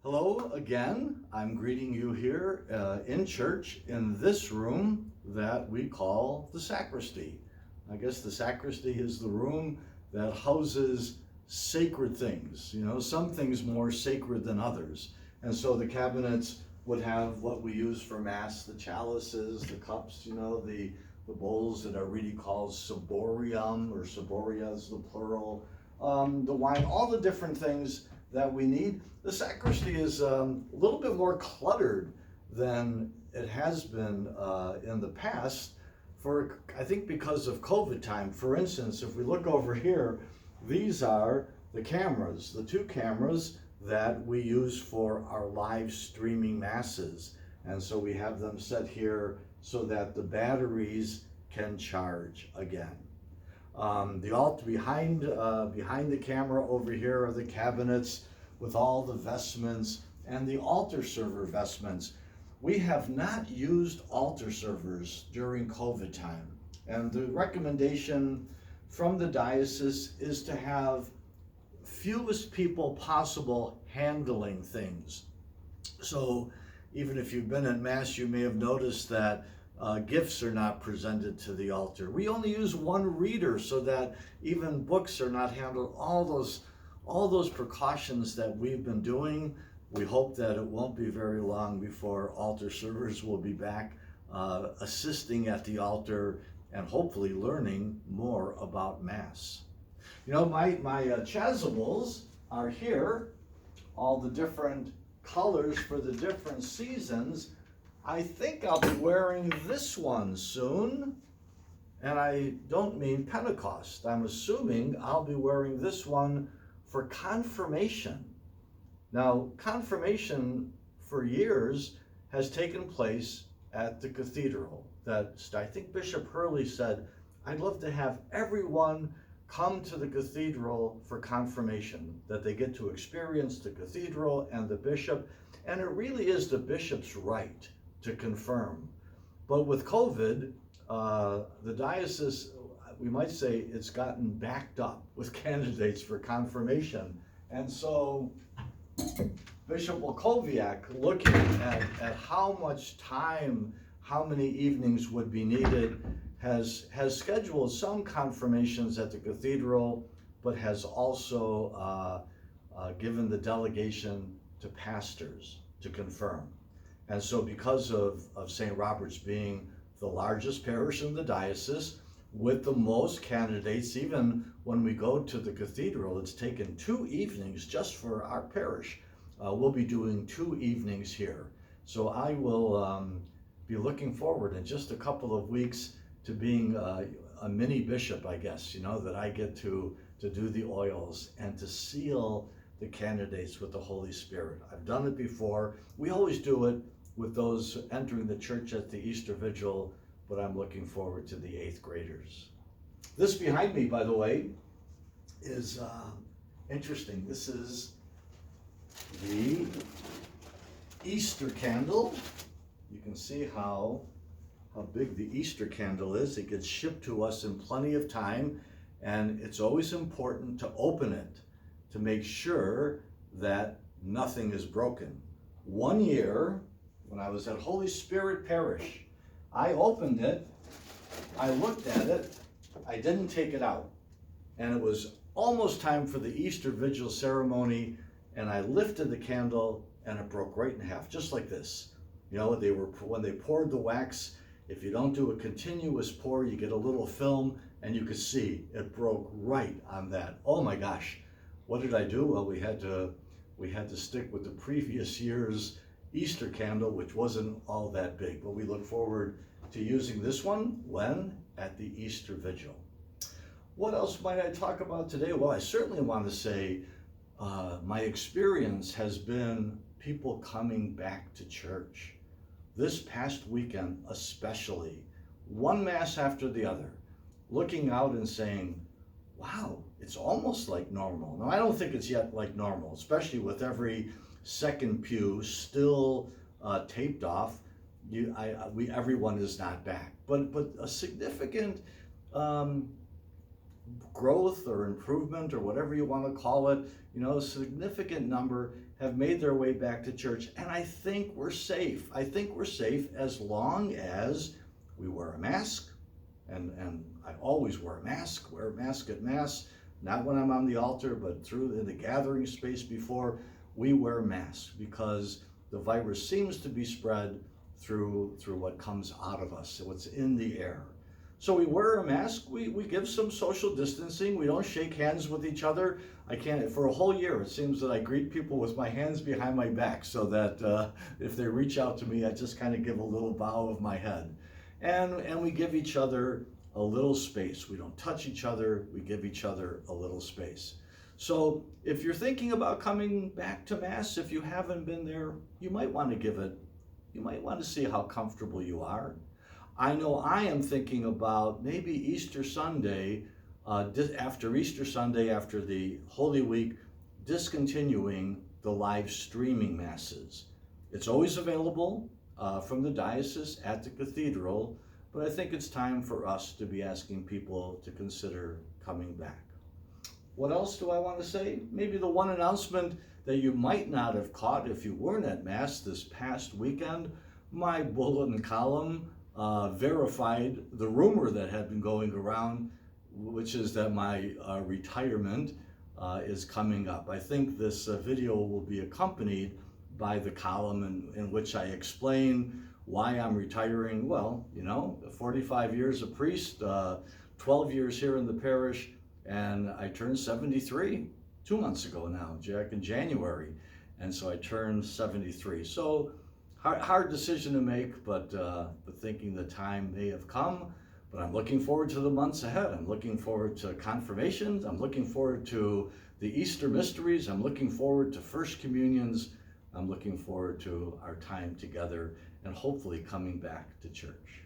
Hello again. I'm greeting you here in church in this room that we call the sacristy. I guess the sacristy is the room that houses sacred things, some things more sacred than others. And so the cabinets would have what we use for Mass, the chalices, the cups, the bowls that are really called ciborium, or ciboria is the plural, the wine, all the different things that we need. The sacristy is a little bit more cluttered than it has been in the past, I think because of COVID time. For instance, if we look over here, these are the cameras, the two cameras that we use for our live streaming masses. And so we have them set here so that the batteries can charge again. The altar behind the camera over here are the cabinets with all the vestments and the altar server vestments. We have not used altar servers during COVID time. And the recommendation from the diocese is to have fewest people possible handling things. So even if you've been in Mass, you may have noticed that gifts are not presented to the altar. We only use one reader so that even books are not handled. All those precautions that we've been doing, we hope that it won't be very long before altar servers will be back assisting at the altar and hopefully learning more about Mass. My chasubles are here, all the different colors for the different seasons. I think I'll be wearing this one soon, and I don't mean Pentecost. I'm assuming I'll be wearing this one for confirmation. Now, confirmation for years has taken place at the cathedral. I think Bishop Hurley said, I'd love to have everyone come to the cathedral for confirmation, that they get to experience the cathedral and the bishop, and it really is the bishop's right to confirm. But with COVID, the diocese, we might say, it's gotten backed up with candidates for confirmation. And so Bishop Wolkowiak, looking at how much time, how many evenings would be needed, has scheduled some confirmations at the cathedral, but has also given the delegation to pastors to confirm. And so because of St. Robert's being the largest parish in the diocese, with the most candidates, even when we go to the cathedral, it's taken 2 evenings just for our parish. We'll be doing 2 evenings here. So I will be looking forward in just a couple of weeks to being a mini bishop, I guess, that I get to do the oils and to seal the candidates with the Holy Spirit. I've done it before. We always do it with those entering the church at the Easter Vigil, but I'm looking forward to the 8th graders. This behind me, by the way, is interesting. This is the Easter candle. You can see how big the Easter candle is. It gets shipped to us in plenty of time, and it's always important to open it to make sure that nothing is broken. One year, when I was at Holy Spirit Parish, I opened it, I looked at it, I didn't take it out. And it was almost time for the Easter Vigil ceremony, and I lifted the candle and it broke right in half, just like this. When they poured the wax, if you don't do a continuous pour, you get a little film, and you could see it broke right on that. Oh my gosh, what did I do? Well, we had to stick with the previous year's Easter candle, which wasn't all that big, but we look forward to using this one when at the Easter Vigil. What else might I talk about today? Well, I certainly want to say my experience has been people coming back to church. This past weekend especially, one Mass after the other, looking out and saying, wow, it's almost like normal. Now, I don't think it's yet like normal, especially with every second pew still taped off. Everyone is not back, but a significant growth or improvement or whatever you want to call it, a significant number have made their way back to church. And I think we're safe. I think we're safe as long as we wear a mask. And I always wear a mask at Mass, not when I'm on the altar, but in the gathering space before. We wear masks because the virus seems to be spread through what comes out of us, what's in the air. So we wear a mask, we give some social distancing, we don't shake hands with each other. I can't, for a whole year, it seems that I greet people with my hands behind my back so that if they reach out to me, I just kind of give a little bow of my head. And we give each other a little space. We don't touch each other, we give each other a little space. So if you're thinking about coming back to Mass, if you haven't been there, you might want to see how comfortable you are. I know I am thinking about maybe Easter Sunday, after Easter Sunday, after the Holy Week, discontinuing the live streaming Masses. It's always available from the diocese at the cathedral, but I think it's time for us to be asking people to consider coming back. What else do I want to say? Maybe the one announcement that you might not have caught if you weren't at Mass this past weekend. My bulletin column verified the rumor that had been going around, which is that my retirement is coming up. I think this video will be accompanied by the column in which I explain why I'm retiring. Well, 45 years a priest, 12 years here in the parish, and I turned 73 2 months ago now, Jack, in January. And so I turned 73. So hard decision to make, but thinking the time may have come. But I'm looking forward to the months ahead. I'm looking forward to confirmations. I'm looking forward to the Easter mysteries. I'm looking forward to First Communions. I'm looking forward to our time together and hopefully coming back to church.